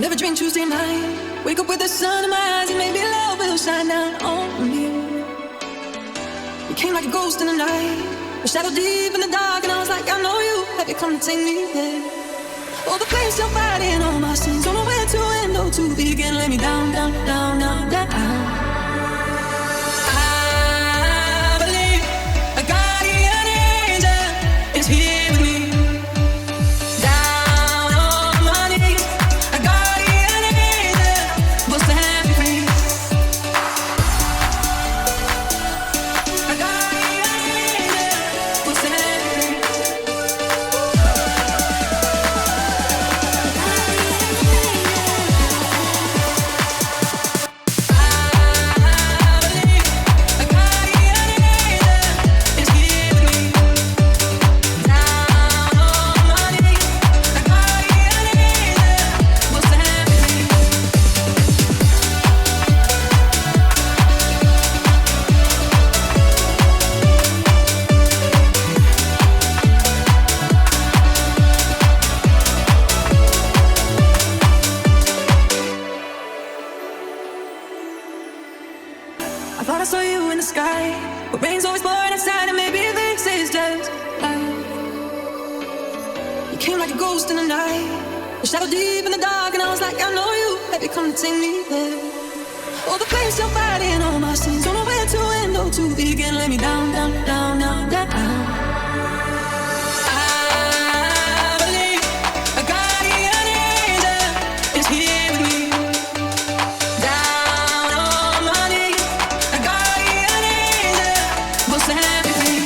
never drink Tuesday night. Wake up with the sun in my eyes and maybe love will shine down on me. You came like a ghost in the night, a shadow deep in the dark, and I was like, I know you. Have you come to take me there? Oh, the flames still fighting all my sins. Don't know where to end or to begin. Let me down, down, down, down, down. I believe a guardian angel is here with me. Down on my knees, a guardian angel will set me free. A guardian angel will set me free. I thought I saw you in the sky, but rain's always pouring outside, and maybe this is just life. You came like a ghost in the night, a shadow deep in the dark, and I was like, I know you. Have you come to take me there? Oh, the flames still fighting all my sins. Don't know where to end or to begin. Let me down, down, down, down, down. I believe a guardian angel is here with me. Down on my knees, a guardian angel will set me free.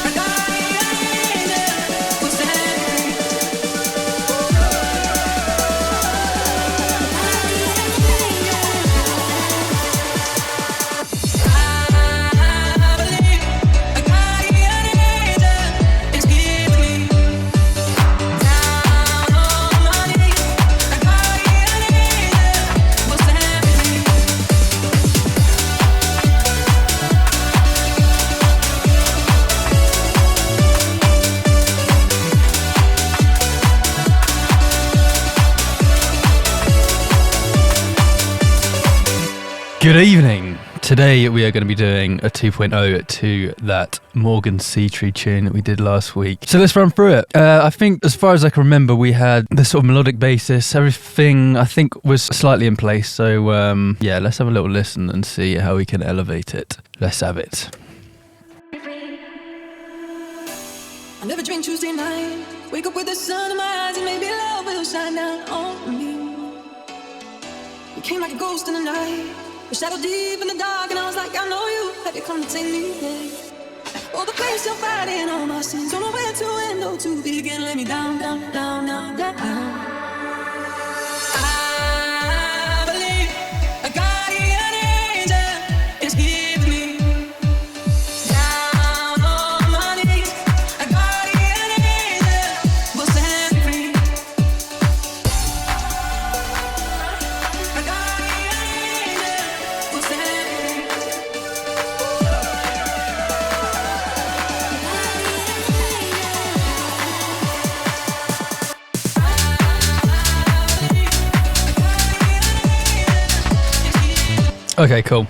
A guardian angel will set me free. I believe a guardian angel is here with me. Down on my knees, a guardian angel will set me free. Good evening. Today we are going to be doing a 2.0 to that Morgan Seatree tune that we did last week. So let's run through it. I think as far as I can remember, we had the sort of melodic basis. Everything I think was slightly in place. So yeah, let's have a little listen and see how we can elevate it. Let's have it. I never drink Tuesday night. Wake up with the sun in my eyes and maybe love will shine down on me. You came like a ghost in the night, a shadow deep in the dark, and I was like, I know you. Have you come to take me there? Oh, the flames still fighting all my sins. Don't know where to end or to begin. Let me down, down, down, down, down. I believe a guardian angel is here with me. Down on my knees, a guardian angel will set me free. A guardian angel will set me free. Okay, cool.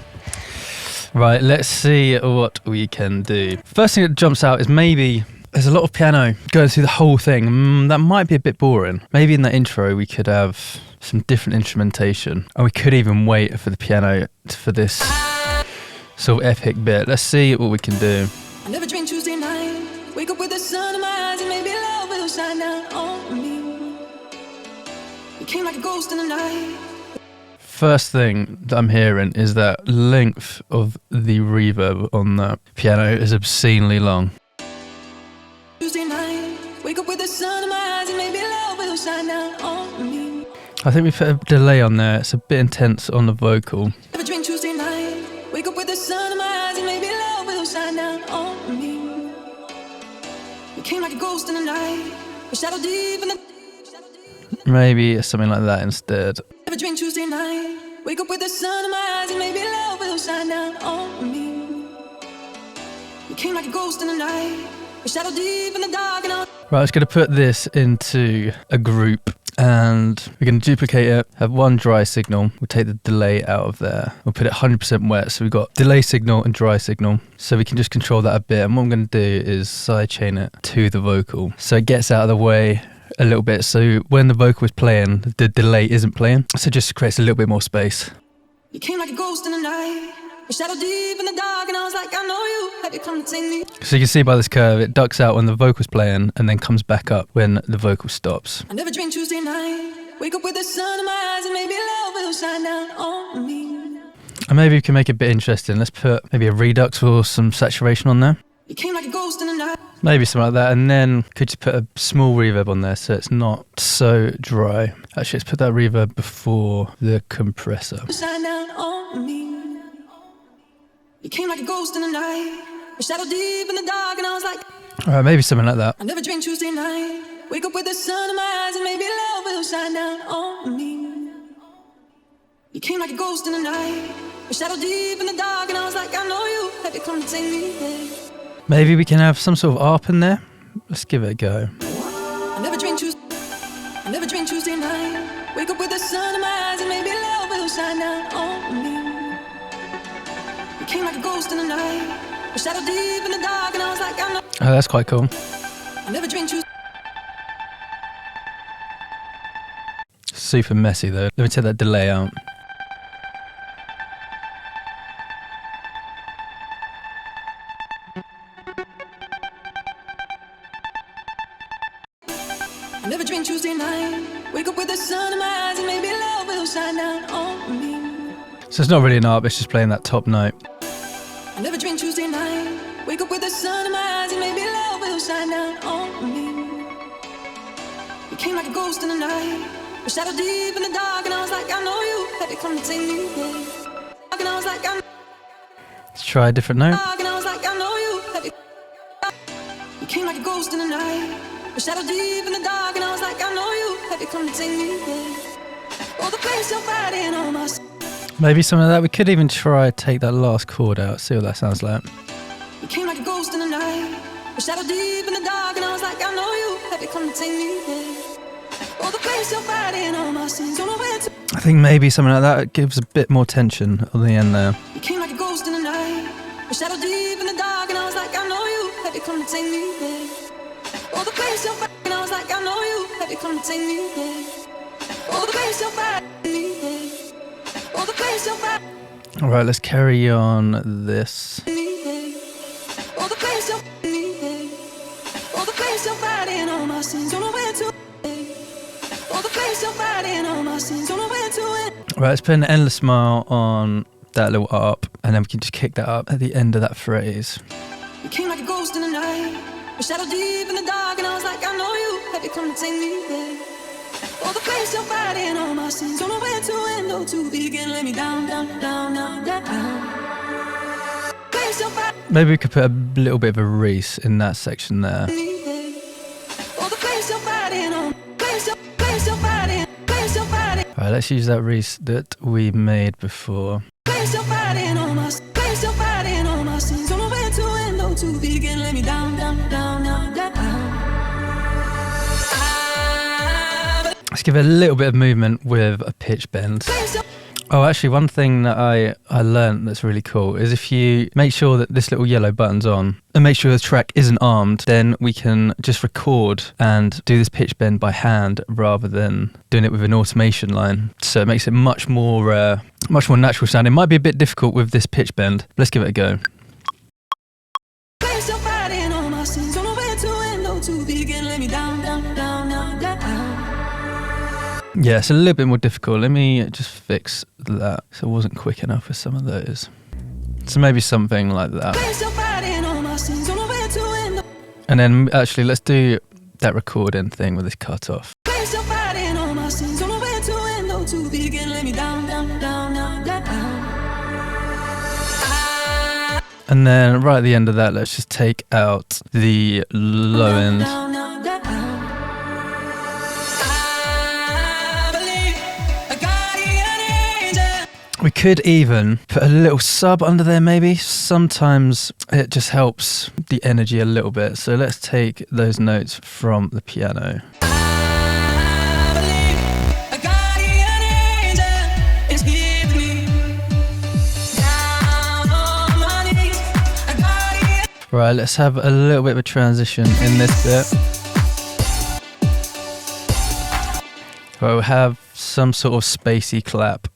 Right, let's see what we can do. First thing that jumps out is maybe there's a lot of piano going through the whole thing. That might be a bit boring. Maybe in that intro we could have some different instrumentation, and we could even wait for the piano for this sort of epic bit. Let's see what we can do. I never drink Tuesday night. Wake up with the sun in my eyes and maybe love will shine down on me. You came like a ghost in the night. First thing that I'm hearing is that length of the reverb on that piano is obscenely long. Tuesday night. Wake up with the sun in my eyes and maybe love will shine down on me. I think we put a delay on there. It's a bit intense on the vocal. Never drink Tuesday night. Wake up with the sun in my eyes and maybe love will shine down on me. You came like a ghost in the night, a shadow deep in the. Maybe something like that instead. Never drink Tuesday night. Wake up with the sun in my eyes and maybe love will shine down on me. You came like a ghost in the night, We shadow deep in the dark and all. Right, I'm just going to put this into a group and we're going to duplicate it, have one dry signal. We'll take the delay out of there. We'll put it 100% wet. So we've got delay signal and dry signal. So we can just control that a bit. And what I'm going to do is sidechain it to the vocal. So it gets out of the way a little bit. So when the vocal is playing, the delay isn't playing. So it just creates a little bit more space. You came like a ghost in the night. We shadow deep in the dark and I was like, I know you. Have you come to take me? So you can see by this curve, it ducks out when the vocal's playing and then comes back up when the vocal stops. I never drink Tuesday night. Wake up with the sun in my eyes and maybe love will shine down on me. And maybe we can make it a bit interesting. Let's put maybe a redux or some saturation on there. You came like a ghost in the night. Maybe something like that. And then could you put a small reverb on there so it's not so dry. Actually, let's put that reverb before the compressor. Shine down on me. You came like a ghost in the night. We shadow deep in the dark and I was like, All right, maybe something like that. I never drink Tuesday night. Wake up with the sun in my eyes and maybe love will shine down on me. You came like a ghost in the night. We shadow deep in the dark and I was like, I know you. Have you come to take me there? Maybe we can have some sort of ARP in there. Let's give it a go. I never drink Tuesday night. Wake up with the sun in my eyes and maybe love will shine down on me. You came like a ghost in the night. We shadow deep in the dark and I was like, I know. Oh, that's quite cool. I never drink Tuesday. Super messy though. Let me take that delay out. I never drink Tuesday night. Wake up with the sun in my eyes and maybe love will shine down on me. So it's not really an ARP, it's just playing that top note. I never drink Tuesday night. Wake up with the sun in my eyes and maybe love will shine down on me. You came like a ghost in the night. We shadow deep in the dark and I was like, I know you. Have you come to take me there? And I was like, I know. Let's try a different note. And I was like, I know you. Have you. You came like a ghost in the night. We shadow deep in the dark and I was like, I know you. Have you come to take me there? Oh, the place you're fighting on my. Maybe some of that. We could even try take that last chord out, see what that sounds like. You came like a ghost in the night. We shadow deep in the dark and I was like, I know you. Have you come to take me there? Oh, the place you're fighting on my sins. Don't know where to. I think maybe something like that gives a bit more tension on the end there. You came like a ghost in the night. We shadow deep in the dark and I was like, I know you. Have you come to take me there? Oh, the place you're fighting and I was like, I know you. Have you come to take me there? Oh, the place you're fighting me there. Oh, the place you're fighting. All right, let's carry on this. Oh, the place you're fighting there. Oh, the place you're fighting all my sins. Don't know where to. Oh, the place you're fighting all my sins. Don't know where to end. Right, let's put an endless smile on that little ARP, and then we can just kick that up at the end of that phrase. You came like a ghost in the night. We shadow deep in the dark and I was like, I know you. Have you come to take me there? Oh, the place you're fighting all my sins. Don't know where to end or to begin. Let me down, down, down, down, down. Place you're fighting. Maybe we could put a little bit of a Reese in that section there. Oh, the place you're fighting on. Place you're fighting. Place you're fighting. All right, let's use that Reese that we made before. Place you're fighting on my. Place you're fighting on my sins. Don't know where to end or to begin. Let me down, down, down, down, down. Let's give it a little bit of movement with a pitch bend. Oh, actually, one thing that I learned that's really cool is if you make sure that this little yellow button's on and make sure the track isn't armed, then we can just record and do this pitch bend by hand rather than doing it with an automation line. So it makes it much more natural sounding. It might be a bit difficult with this pitch bend, but let's give it a go. Yeah, it's a little bit more difficult. Let me just fix that. So it wasn't quick enough with some of those. So maybe something like that. And then actually let's do that recording thing with this cut off. And then right at the end of that, let's just take out the low end. We could even put a little sub under there maybe. Sometimes it just helps the energy a little bit. So let's take those notes from the piano. Right, let's have a little bit of a transition in this bit. Right, we'll have some sort of spacey clap.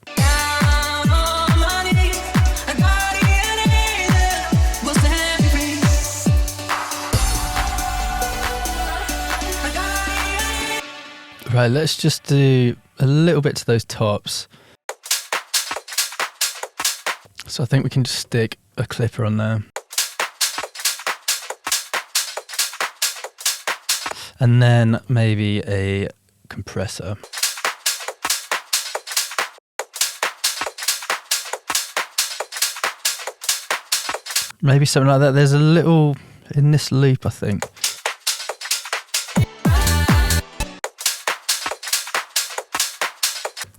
Right, let's just do a little bit to those tops. So I think we can just stick a clipper on there. And then maybe a compressor. Maybe something like that. There's a little in this loop, I think.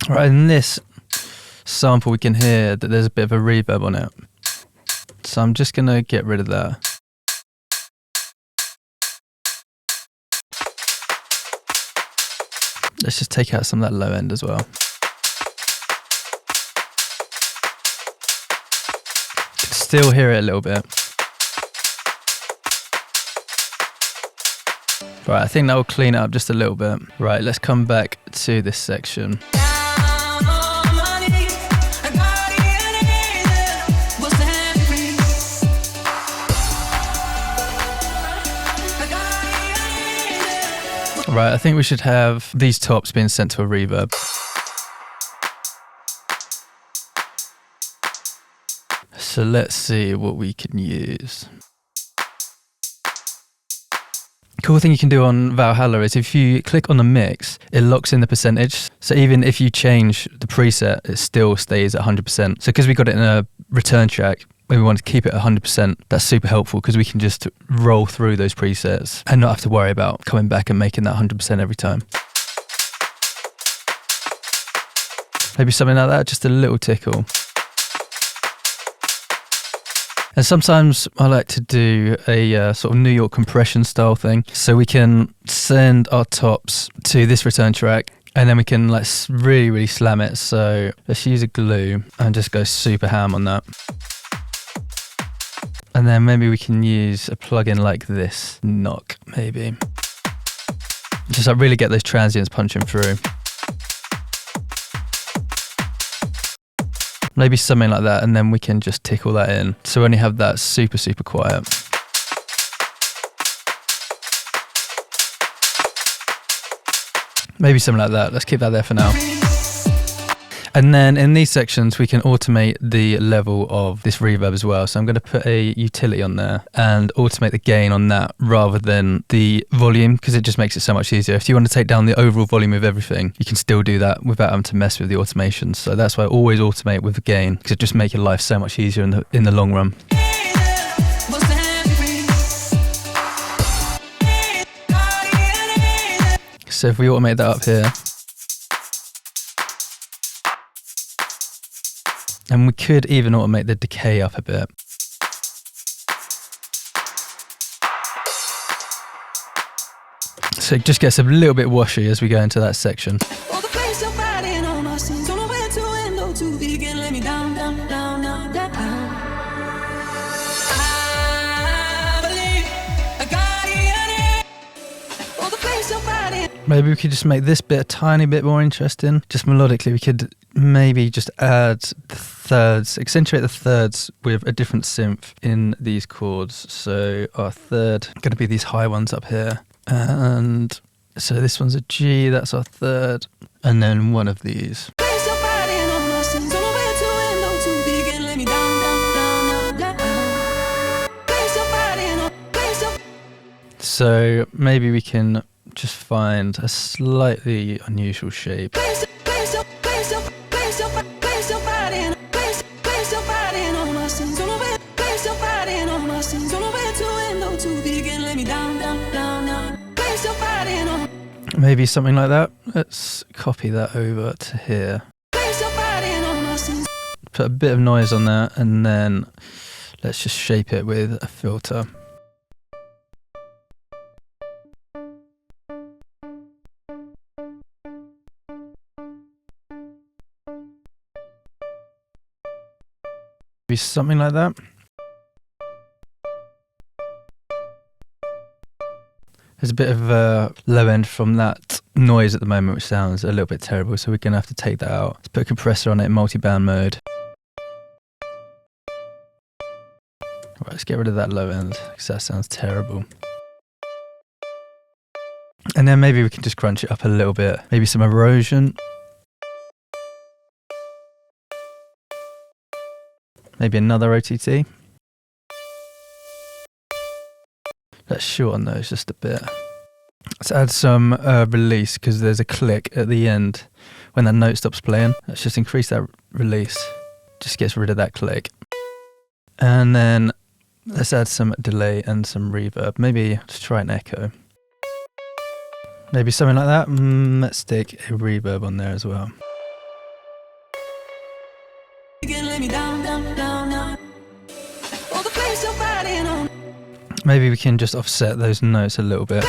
Right, in this sample we can hear that there's a bit of a reverb on it. So I'm just gonna get rid of that. Let's just take out some of that low end as well. Still hear it a little bit. Right, I think that will clean it up just a little bit. Right, let's come back to this section. Right, I think we should have these tops being sent to a reverb. So let's see what we can use. Cool thing you can do on Valhalla is if you click on the mix, it locks in the percentage. So even if you change the preset, it still stays at 100%. So because we got it in a return track, when we want to keep it 100%, that's super helpful because we can just roll through those presets and not have to worry about coming back and making that 100% every time. Maybe something like that, just a little tickle. And sometimes I like to do a sort of New York compression style thing. So we can send our tops to this return track and then we can like really, really slam it. So let's use a glue and just go super ham on that. And then maybe we can use a plugin like this, knock maybe. Just like really get those transients punching through. Maybe something like that, and then we can just tickle that in. So we only have that super, super quiet. Maybe something like that. Let's keep that there for now. And then in these sections, we can automate the level of this reverb as well. So I'm going to put a utility on there and automate the gain on that rather than the volume, because it just makes it so much easier. If you want to take down the overall volume of everything, you can still do that without having to mess with the automation. So that's why I always automate with the gain, because it just makes your life so much easier in the long run. So if we automate that up here, and we could even automate the decay up a bit. So it just gets a little bit washy as we go into that section. Maybe we could just make this bit a tiny bit more interesting. Just melodically, we could maybe just add the thirds, accentuate the thirds with a different synth in these chords. So our third going to be these high ones up here. And so this one's a G, that's our third. And then one of these. So maybe we can just find a slightly unusual shape. Maybe something like that. Let's copy that over to here. put a bit of noise on there, and then let's just shape it with a filter. Be something like that. There's a bit of a low end from that noise at the moment, which sounds a little bit terrible, so we're going to have to take that out. Let's put a compressor on it in multi-band mode. Right, let's get rid of that low end, because that sounds terrible. And then maybe we can just crunch it up a little bit. Maybe some erosion. Maybe another OTT. Let's shorten those just a bit. Let's add some release, because there's a click at the end when that note stops playing. Let's just increase that release. Just gets rid of that click. And then let's add some delay and some reverb. Maybe just try an echo. Maybe something like that. Let's stick a reverb on there as well. Maybe we can just offset those notes a little bit.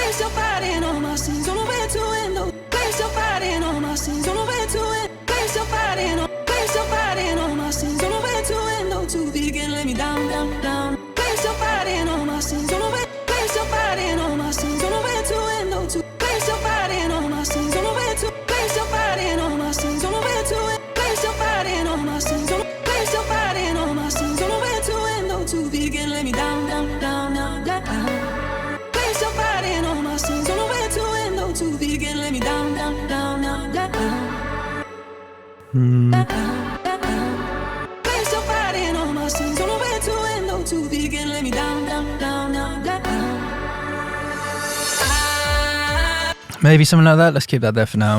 Maybe something like that. Let's keep that there for now.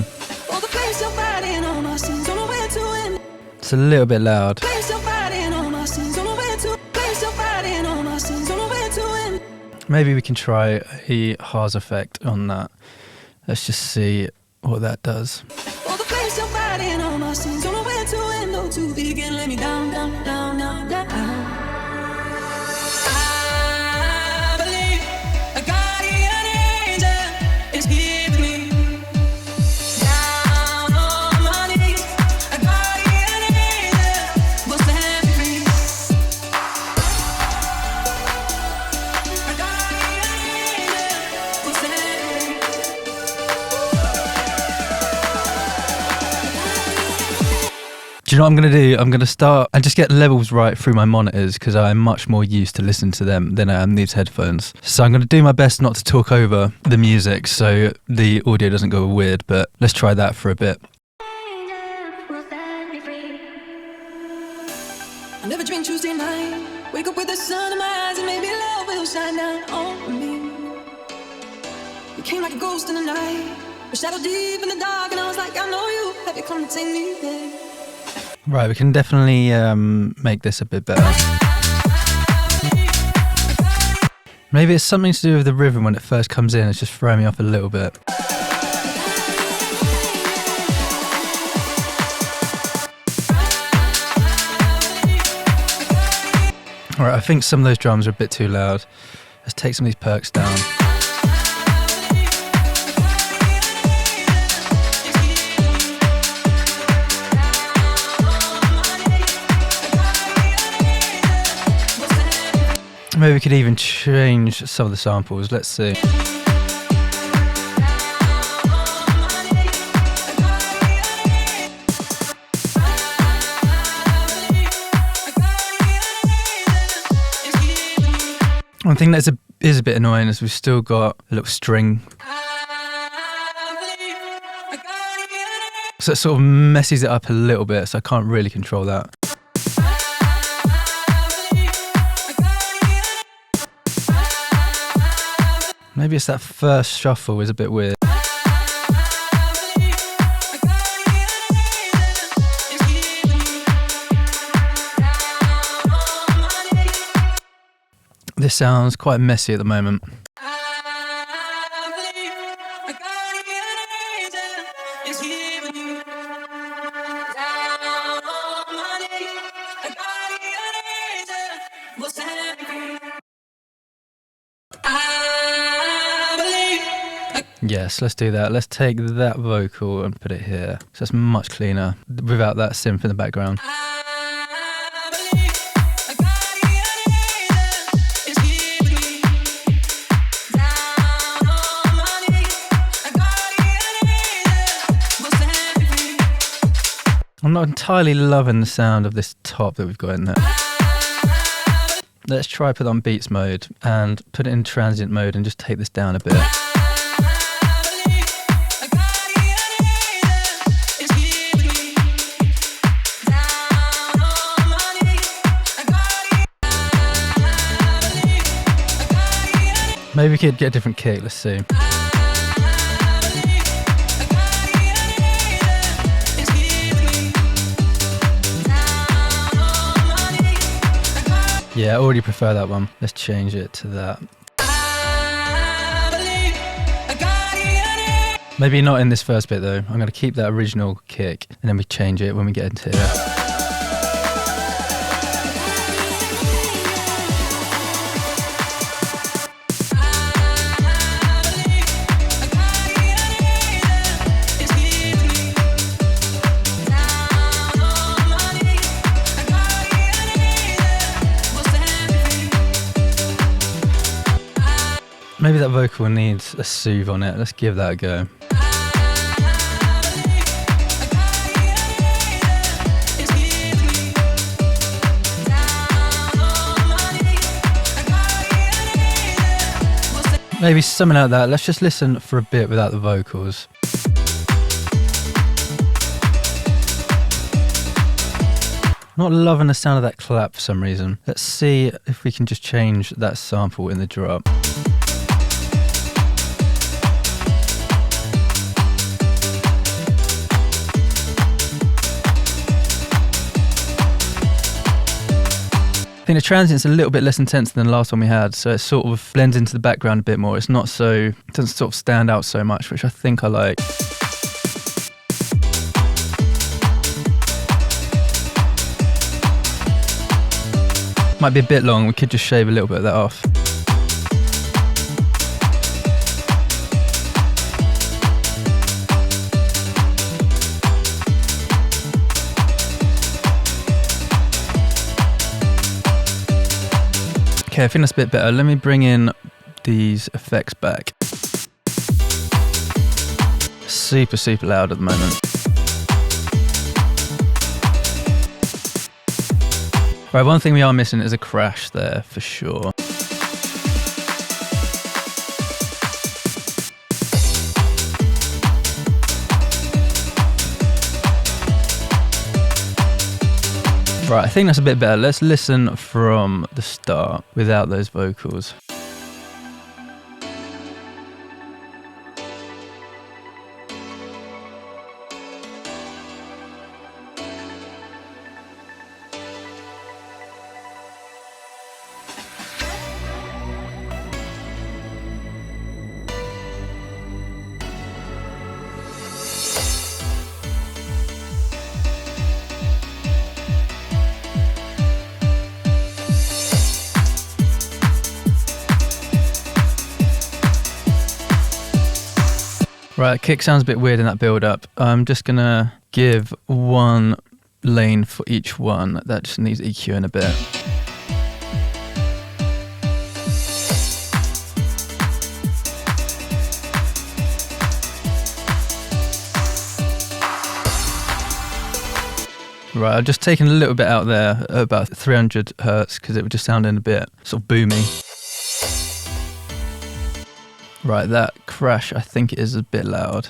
It's a little bit loud. Maybe we can try a Haas effect on that. Let's just see what that does. Do you know what I'm going to do? I'm going to start and just get levels right through my monitors, because I'm much more used to listening to them than I am these headphones. So I'm going to do my best not to talk over the music so the audio doesn't go weird, but let's try that for a bit. I never drink Tuesday night. Wake up with the sun in my eyes and maybe love will shine down on me. You came like a ghost in the night, a shadow deep in the dark, and I was like, I know you. Have you come to take me there? Right, we can definitely make this a bit better. Maybe it's something to do with the rhythm when it first comes in. It's just throwing me off a little bit. Alright, I think some of those drums are a bit too loud. Let's take some of these perks down. Maybe we could even change some of the samples. Let's see. One thing that is a bit annoying is we've still got a little string. So it sort of messes it up a little bit, so I can't really control that. Maybe it's that first shuffle is a bit weird. This sounds quite messy at the moment. will set me free. I believe. Yes, let's do that. Let's take that vocal and put it here. So it's much cleaner without that synth in the background. I believe a guardian angel is here with me. Down on my knees, a guardian angel will set me free. I'm not entirely loving the sound of this top that we've got in there. Let's try put on beats mode and put it in transient mode and just take this down a bit. Maybe we could get a different kick, let's see. Yeah, I already prefer that one. Let's change it to that. Maybe not in this first bit though. I'm going to keep that original kick and then we change it when we get into it. Maybe that vocal needs a soothe on it. Let's give that a go. Maybe something like that. Let's just listen for a bit without the vocals. Not loving the sound of that clap for some reason. Let's see if we can just change that sample in the drop. I think the transient's a little bit less intense than the last one we had, so it sort of blends into the background a bit more. It's not so, it doesn't sort of stand out so much, which I think I like. Might be a bit long, we could just shave a little bit of that off. Okay, I think that's a bit better. Let me bring in these effects back. Super, super loud at the moment. Right, one thing we are missing is a crash there for sure. Right, I think that's a bit better. Let's listen from the start without those vocals. Right, kick sounds a bit weird in that build-up. I'm just gonna give one lane for each one. That just needs EQing a bit. Right, I've just taken a little bit out there, about 300 hertz, because it would just sound in a bit sort of boomy. Right, that crash I think is a bit loud.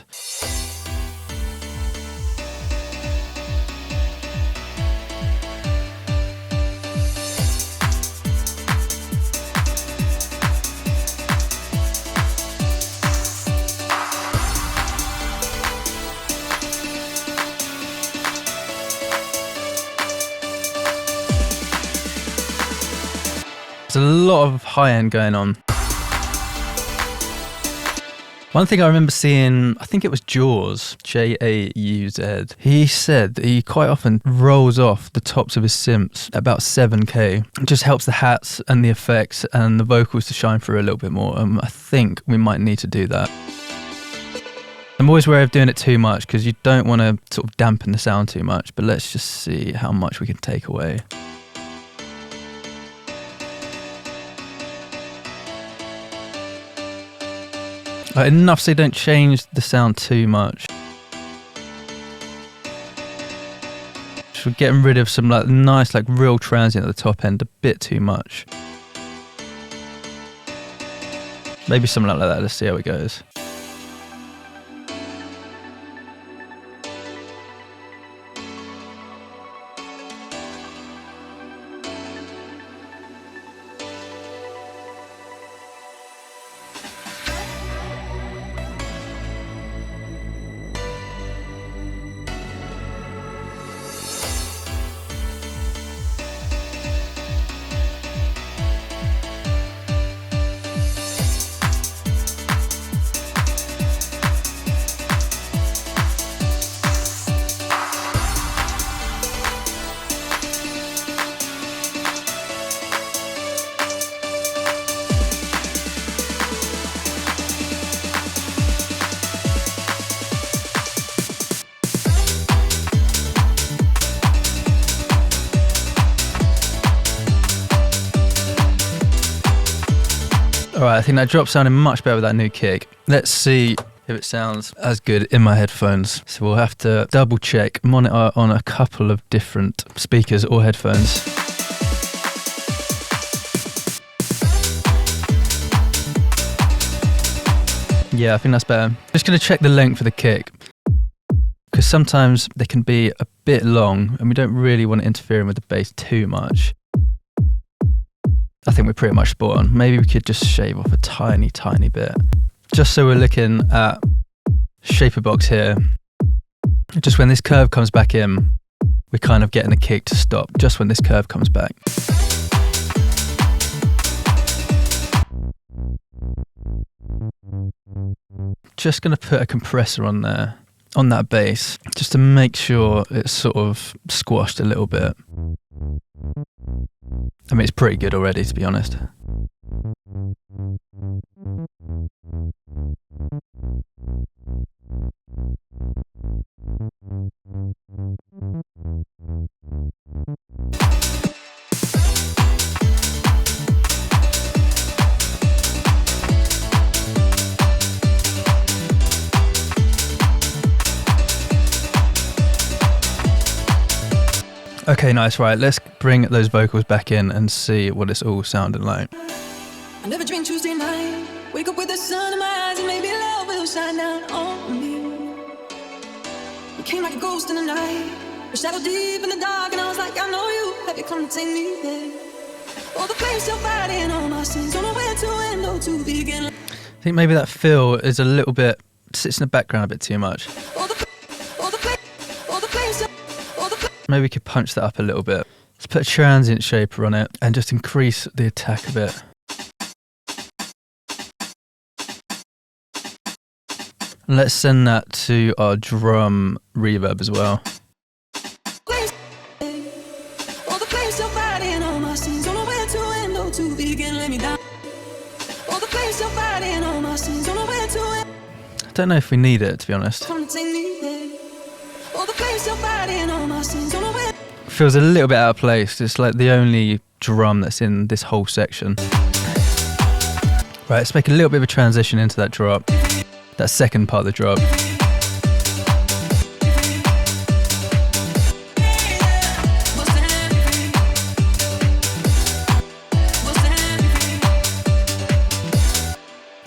There's a lot of high end going on. One thing I remember seeing, I think it was Jaws, Jauz. He said that he quite often rolls off the tops of his synths at about 7k. It just helps the hats and the effects and the vocals to shine through a little bit more. I think we might need to do that. I'm always wary of doing it too much because you don't want to sort of dampen the sound too much, but let's just see how much we can take away. Enough so you don't change the sound too much. So we're getting rid of some like nice, like real transient at the top end, a bit too much. Maybe something like that. Let's see how it goes. Alright, I think that drop sounded much better with that new kick. Let's see if it sounds as good in my headphones. So we'll have to double check, monitor on a couple of different speakers or headphones. Yeah, I think that's better. Just going to check the length of the kick, because sometimes they can be a bit long and we don't really want to interfere with the bass too much. I think we're pretty much spot on. Maybe we could just shave off a tiny, tiny bit. Just so we're looking at shaper box here. Just when this curve comes back in, we're kind of getting the kick to stop just when this curve comes back. Just going to put a compressor on there, on that bass, just to make sure it's sort of squashed a little bit. I mean, it's pretty good already, to be honest. Okay, nice, right, let's bring those vocals back in and see what it's all sounding like. I never drink Tuesday night, wake up with the sun in my eyes and maybe love will shine down on me. You came like a ghost in the night, a shadow deep in the dark, and I was like, I know you, have you come to take me there? Oh, the place you're fighting all my sins, don't know where to end or to begin. I think maybe that fill is a little bit, sits in the background a bit too much. Maybe we could punch that up a little bit. Let's put a transient shaper on it and just increase the attack a bit. And let's send that to our drum reverb as well. I don't know if we need it, to be honest. Feels a little bit out of place. It's like the only drum that's in this whole section. Right, let's make a little bit of a transition into that drop. That second part of the drop.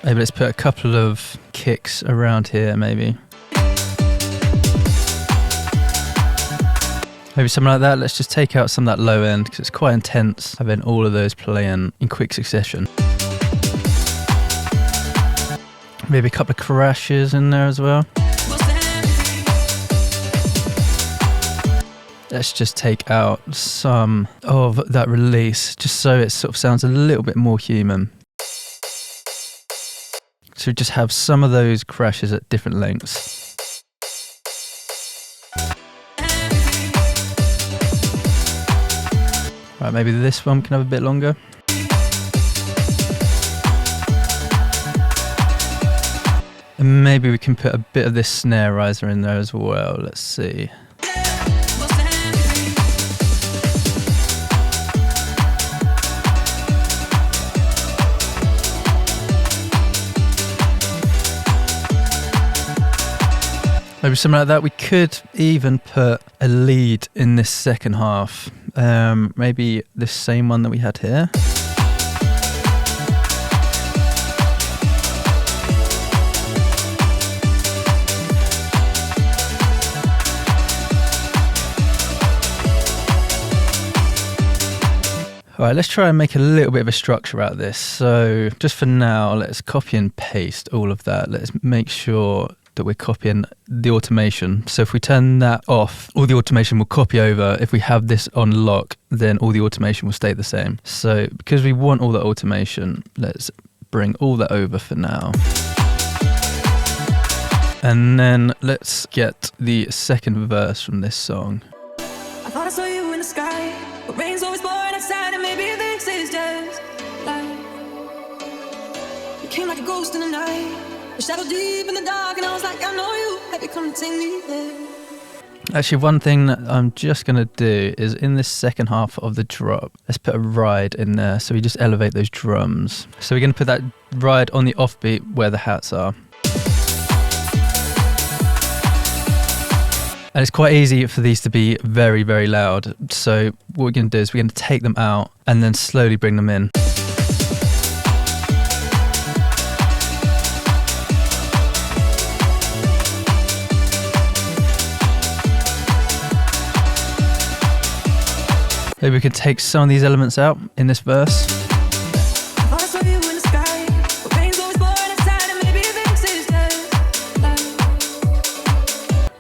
Maybe let's put a couple of kicks around here, maybe. Maybe something like that. Let's just take out some of that low end because it's quite intense having all of those playing in quick succession. Maybe a couple of crashes in there as well. Let's just take out some of that release just so it sort of sounds a little bit more human. So we just have some of those crashes at different lengths. Right, maybe this one can have a bit longer. And maybe we can put a bit of this snare riser in there as well. Let's see. Maybe something like that. We could even put a lead in this second half. Maybe this same one that we had here. Alright, let's try and make a little bit of a structure out of this. So just for now, let's copy and paste all of that. Let's make sure that we're copying the automation. So if we turn that off, all the automation will copy over. If we have this on lock, then all the automation will stay the same. So because we want all the automation, let's bring all that over for now. And then let's get the second verse from this song. I thought I saw you in the sky, but rain's always pouring outside, and maybe this is just life. You came like a ghost in the night, a shadow deep in the dark, and I was like, I know you, baby, come take me there. Actually, one thing that I'm just going to do is in this second half of the drop, let's put a ride in there. So we just elevate those drums. So we're going to put that ride on the offbeat where the hats are. And it's quite easy for these to be very, very loud. So what we're going to do is we're going to take them out and then slowly bring them in. Maybe we could take some of these elements out in this verse.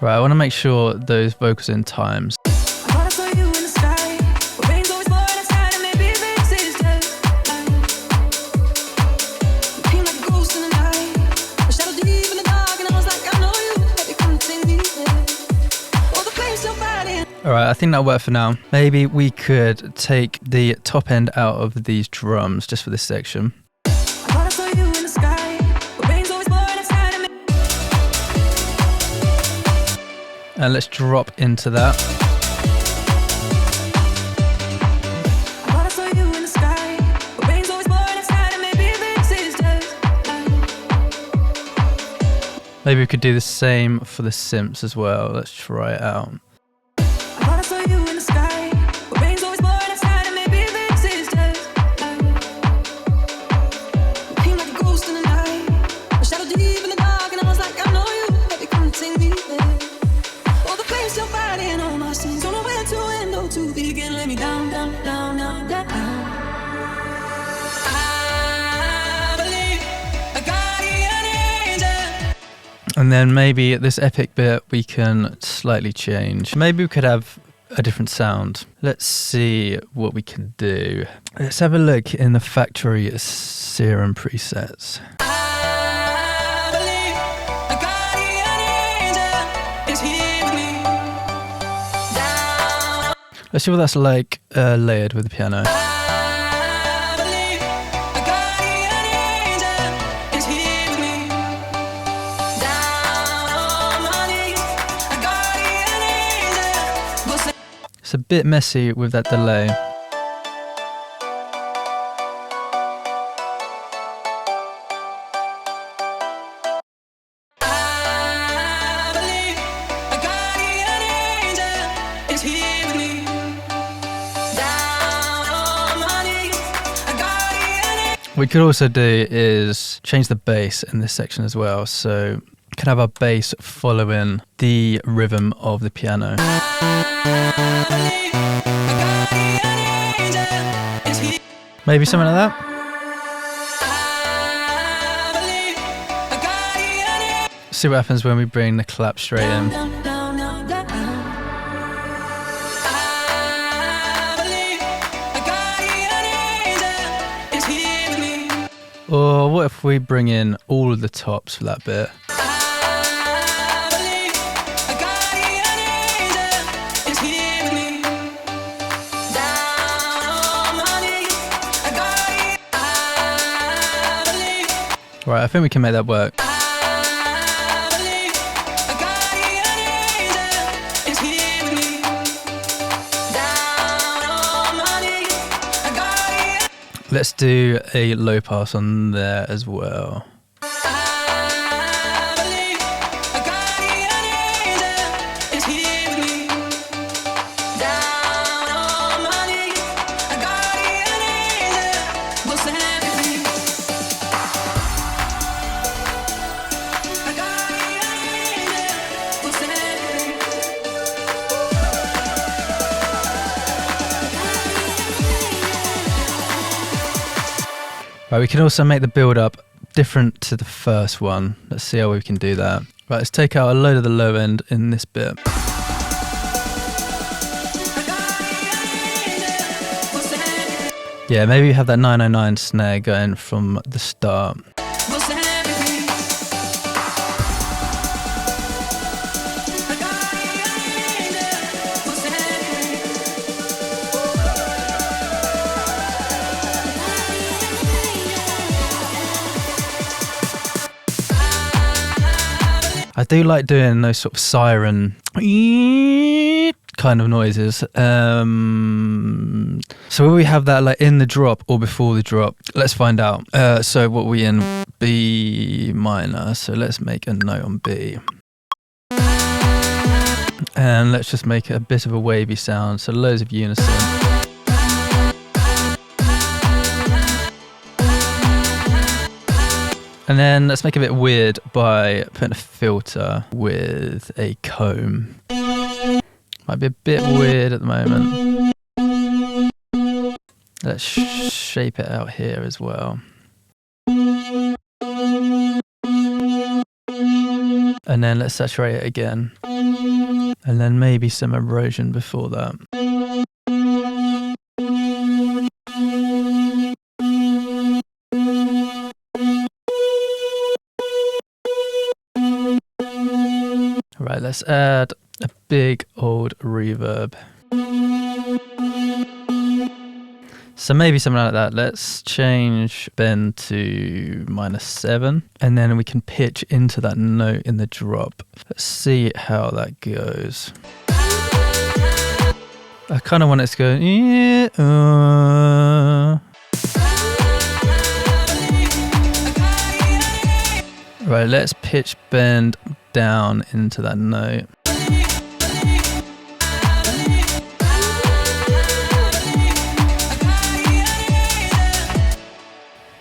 Right, I want to make sure those vocals in times. Alright, I think that'll work for now. Maybe we could take the top end out of these drums just for this section. And let's drop into that. Maybe we could do the same for the synths as well. Let's try it out. And then maybe this epic bit we can slightly change. Maybe we could have a different sound. Let's see what we can do. Let's have a look in the factory serum presets. Let's see what that's like layered with the piano. It's a bit messy with that delay. What we could also do is change the bass in this section as well. So we can have our bass following the rhythm of the piano. Maybe something like that. See what happens when we bring the clap straight in. Or what if we bring in all of the tops for that bit? Right, I think we can make that work. Let's do a low pass on there as well. Right, we can also make the build up different to the first one. Let's see how we can do that. Right, let's take out a load of the low end in this bit. Yeah, maybe have that 909 snare going from the start. I do like doing those sort of siren kind of noises. So will we have that like in the drop or before the drop? Let's find out. So what we in B minor. So let's make a note on B. And let's just make it a bit of a wavy sound. So loads of unison. And then let's make it a bit weird by putting a filter with a comb. Might be a bit weird at the moment. Let's shape it out here as well. And then let's saturate it again. And then maybe some erosion before that. Right, let's add a big old reverb. So maybe something like that. Let's change bend to -7 and then we can pitch into that note in the drop. Let's see how that goes. I kind of want it to go Right, let's pitch bend down into that note.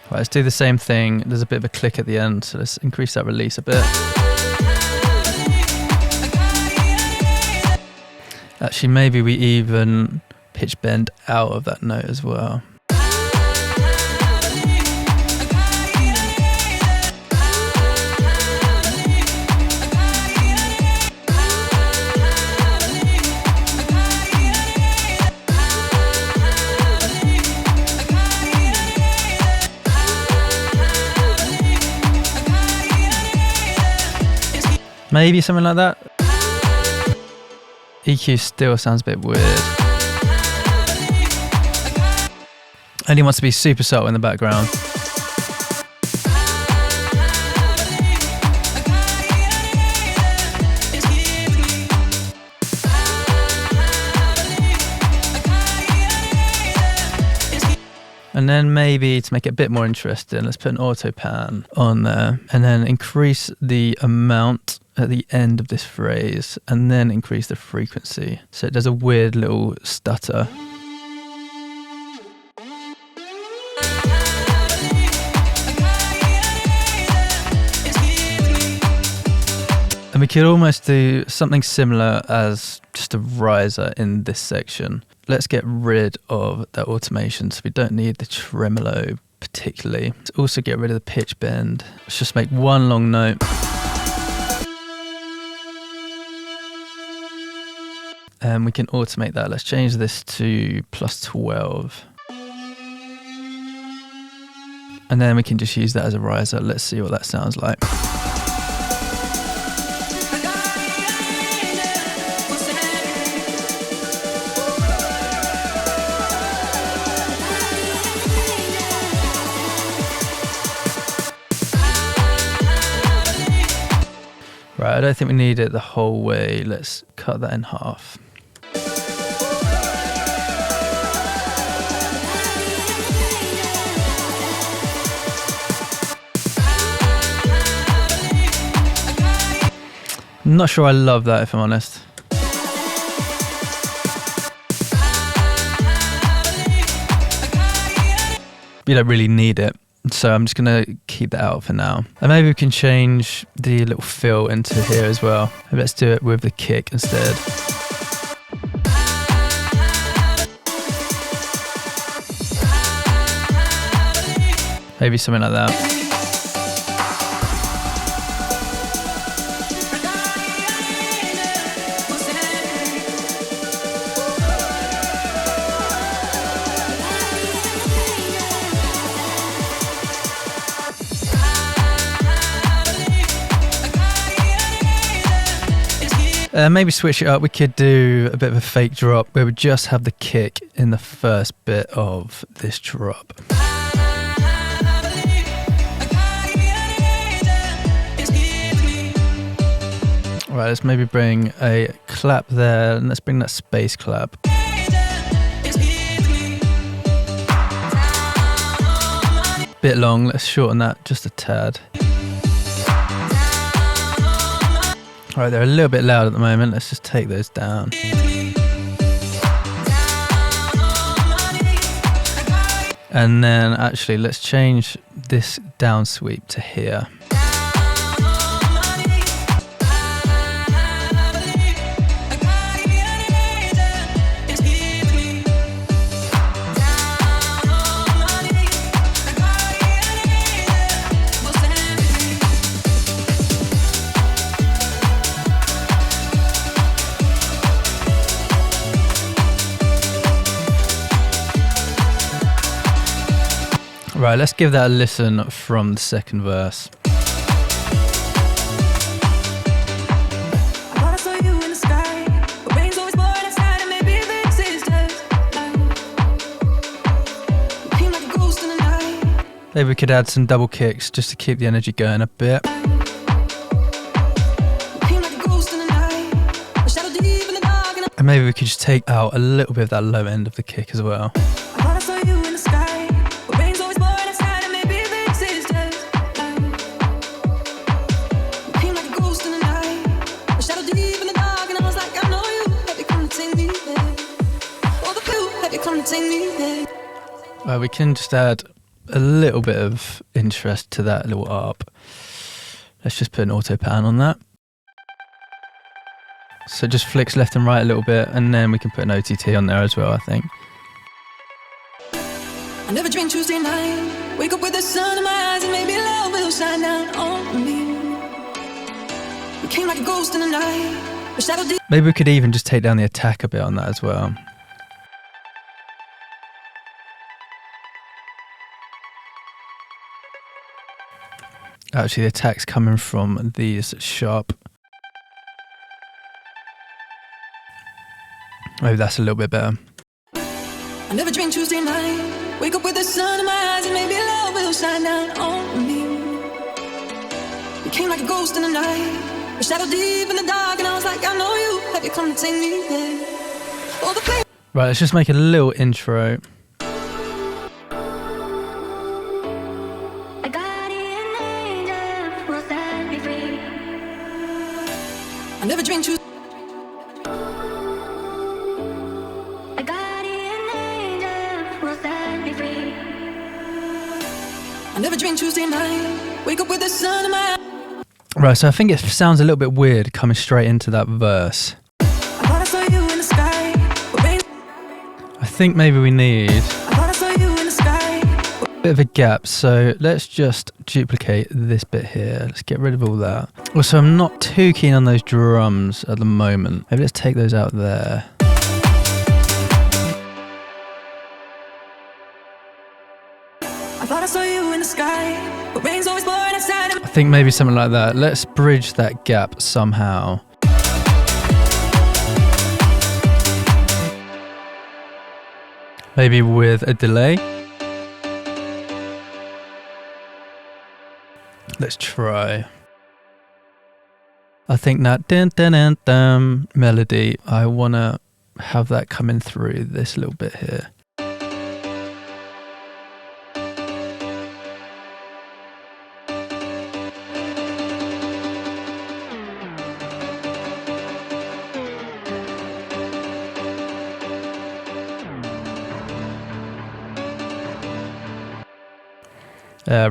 Right, let's do the same thing. There's a bit of a click at the end, so let's increase that release a bit. Actually, maybe we even pitch bend out of that note as well. Maybe something like that. EQ still sounds a bit weird. Only wants to be super subtle in the background. And then maybe to make it a bit more interesting, let's put an auto pan on there and then increase the amount at the end of this phrase and then increase the frequency. So it does a weird little stutter. And we could almost do something similar as just a riser in this section. Let's get rid of that automation so we don't need the tremolo particularly. Let's also get rid of the pitch bend. Let's just make one long note. And we can automate that. Let's change this to +12. And then we can just use that as a riser. Let's see what that sounds like. Right, I don't think we need it the whole way. Let's cut that in half. Not sure I love that, if I'm honest. You don't really need it. So I'm just going to keep that out for now. And maybe we can change the little fill into here as well. Maybe let's do it with the kick instead. Maybe something like that. Maybe switch it up. We could do a bit of a fake drop where we just have the kick in the first bit of this drop. Right, let's maybe bring a clap there, and let's bring that space clap. Bit long, let's shorten that just a tad. Alright, they're a little bit loud at the moment. Let's just take those down. And then actually, let's change this down sweep to here. Right, let's give that a listen from the second verse. Maybe we could add some double kicks just to keep the energy going a bit. And maybe we could just take out a little bit of that low end of the kick as well. We can just add a little bit of interest to that little ARP. Let's just put an auto pan on that. So it just flicks left and right a little bit, and then we can put an OTT on there as well, I think. I never drink Tuesday night. Wake up with the sun in my eyes, and maybe love will shine down on me. You came like a ghost in the night. A shadow deep. Maybe we could even just take down the attack a bit on that as well. Actually, the attack's coming from these sharp. Maybe that's a little bit better. I never drink Tuesday night. Wake up with the sun in my eyes, and maybe love will shine down on me. You came like a ghost in the night. A shadow deep in the dark, and I was like, I know you. Have you come to take me there? Oh, the place. Right, let's just make a little intro. I never drink Tuesday. I never drink Tuesday night. Wake up with the sun in my eyes. Right, so I think it sounds a little bit weird coming straight into that verse. I thought I saw you in the sky. I think maybe we need I thought I saw you in the sky. a bit of a gap, so let's just duplicate this bit here. Let's get rid of all that. Also, I'm not too keen on those drums at the moment. Maybe let's take those out there. I thought I saw you in the sky, but rain's always pouring outside. I think maybe something like that. Let's bridge that gap somehow. Maybe with a delay. Let's try. I think that dun dun dun dun melody, I want to have that coming through this little bit here.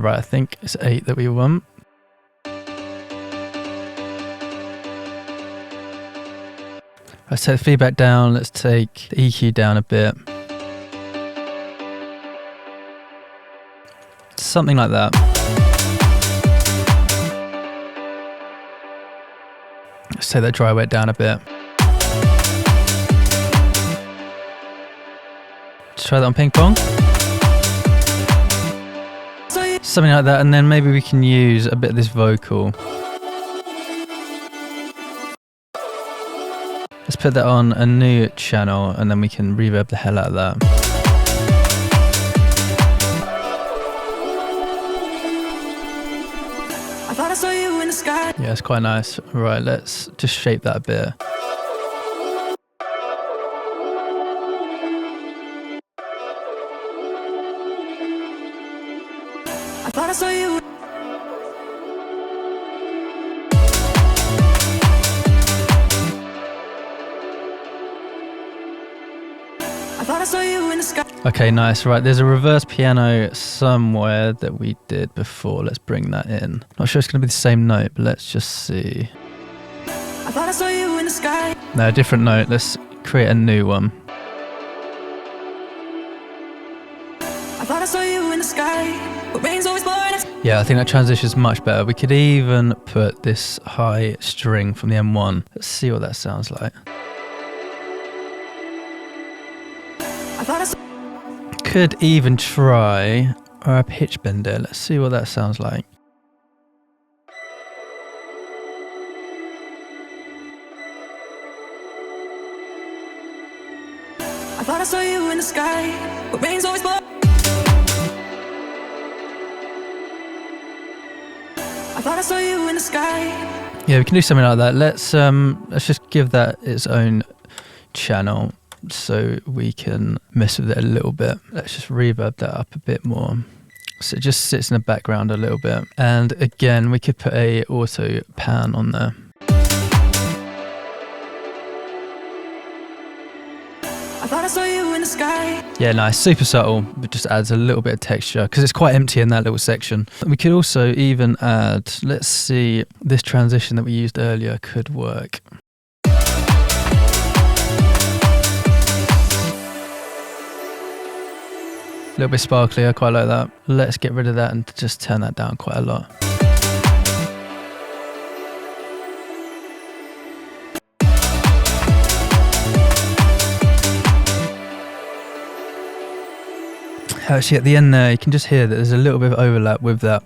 Right, I think it's 8 that we want. Let's take the feedback down, let's take the EQ down a bit. Something like that. Let's take that dry wet down a bit. Let's try that on ping pong. Something like that, and then maybe we can use a bit of this vocal. Let's put that on a new channel, and then we can reverb the hell out of that. I thought I saw you in the sky. Yeah, it's quite nice. Right, let's just shape that a bit. I thought I saw you. I thought I saw you in the sky. Okay, nice. Right, there's a reverse piano somewhere that we did before. Let's bring that in. Not sure it's going to be the same note, but let's just see. I thought I saw you in the sky. No, different note. Let's create a new one. I thought I saw you in the sky, but rain's always pouring. Yeah, I think that transition's much better. We could even put this high string from the M1. Let's see what that sounds like. I thought I saw. Could even try our pitch bender. Let's see what that sounds like. I thought I saw you in the sky, but rain's always pouring. I thought I saw you in the sky. Yeah, we can do something like that. Let's just give that its own channel so we can mess with it a little bit. Let's just reverb that up a bit more. So it just sits in the background a little bit. And again, we could put a auto pan on there. I thought I saw you in the sky. Yeah, nice. Super subtle, but just adds a little bit of texture because it's quite empty in that little section. We could also even add, let's see, this transition that we used earlier could work. A little bit sparkly, I quite like that. Let's get rid of that and just turn that down quite a lot. Actually, at the end there, you can just hear that there's a little bit of overlap with that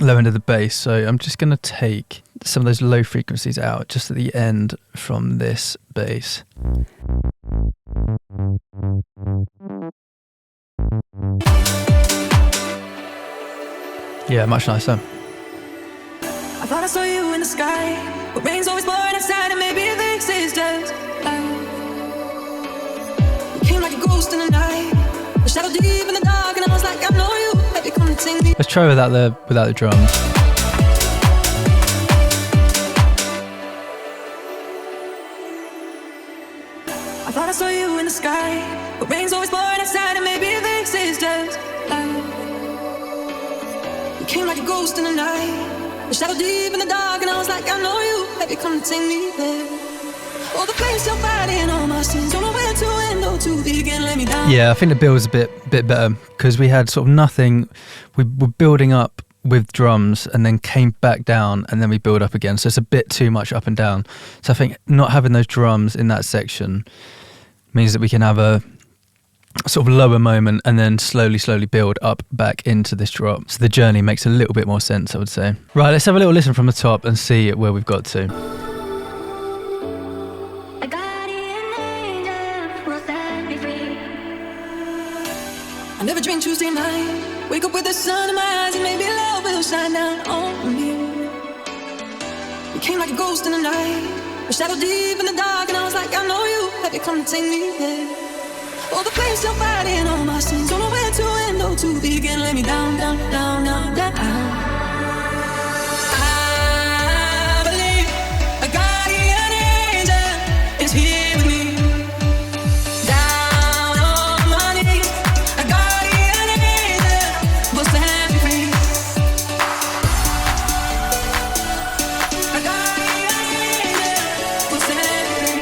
low end of the bass. So I'm just going to take some of those low frequencies out just at the end from this bass. Yeah, much nicer. I thought I saw you in the sky, but rain's always pouring outside, and maybe this is just love. You came like a ghost in the night, a shadow deep in the dark, and I was like, I know you, baby, come and take me. Let's try without the drums. I thought I saw you in the sky, but rain's always pouring outside, and maybe this is just love. You came like a ghost in the night, a shadow deep in the dark, and I was like, I know you, baby, come and take me there. Oh, the place you're fighting all my sins, don't know where to end or to begin, let me down. Yeah, I think the build's a bit better because we had sort of nothing. We were building up with drums and then came back down and then we build up again. So it's a bit too much up and down. So I think not having those drums in that section means that we can have a sort of lower moment and then slowly build up back into this drop. So the journey makes a little bit more sense, I would say. Right, let's have a little listen from the top and see where we've got to. I never drink Tuesday night. Wake up with the sun in my eyes and maybe love will shine down on me. You came like a ghost in the night, a shadow deep in the dark, and I was like, I know you. Have you come to take me there? Oh, the place you're fighting all my sins. Don't know where to end or to begin. Let me down, down, down, down, down. I believe a guardian angel is here with me. Down on my knees, a guardian angel will set me free. A guardian angel will set me free.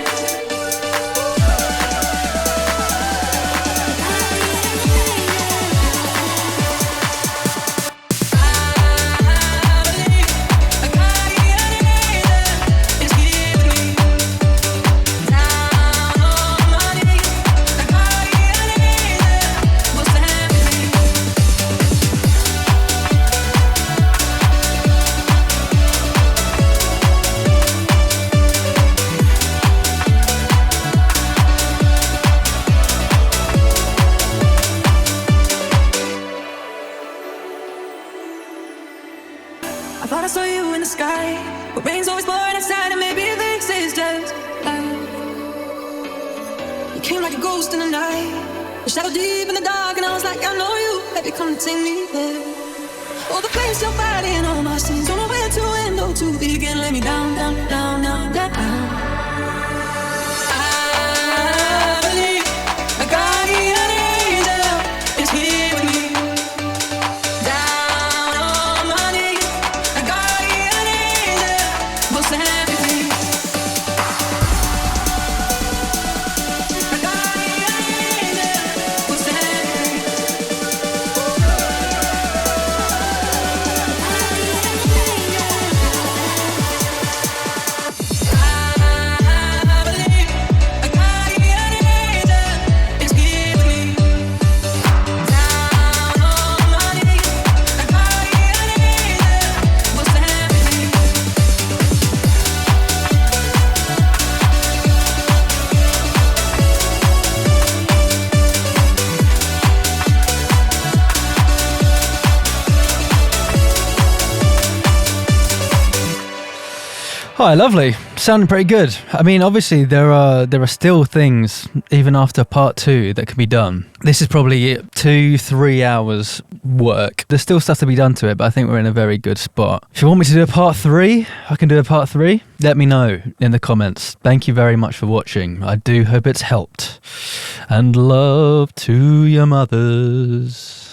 I thought I saw you in the sky, but rain's always pouring outside, and maybe this is just love. You came like a ghost in the night, a shadow deep in the dark, and I was like, I know you. Have you come to take me there? Oh, the place you're fighting all my sins. Don't know where to end or to begin. Let me down, down, down, down, down. I believe a guardian angel is here with me. Down on my knees, a guardian angel will set me free. A guardian angel will set me free. Hi, lovely. Sounding pretty good. I mean, obviously there are still things even after part 2 that can be done. This is probably 2-3 hours work. There's still stuff to be done to it, but I think we're in a very good spot. If you want me to do a part 3, I can do a part 3. Let me know in the comments. Thank you very much for watching. I do hope it's helped. And love to your mothers.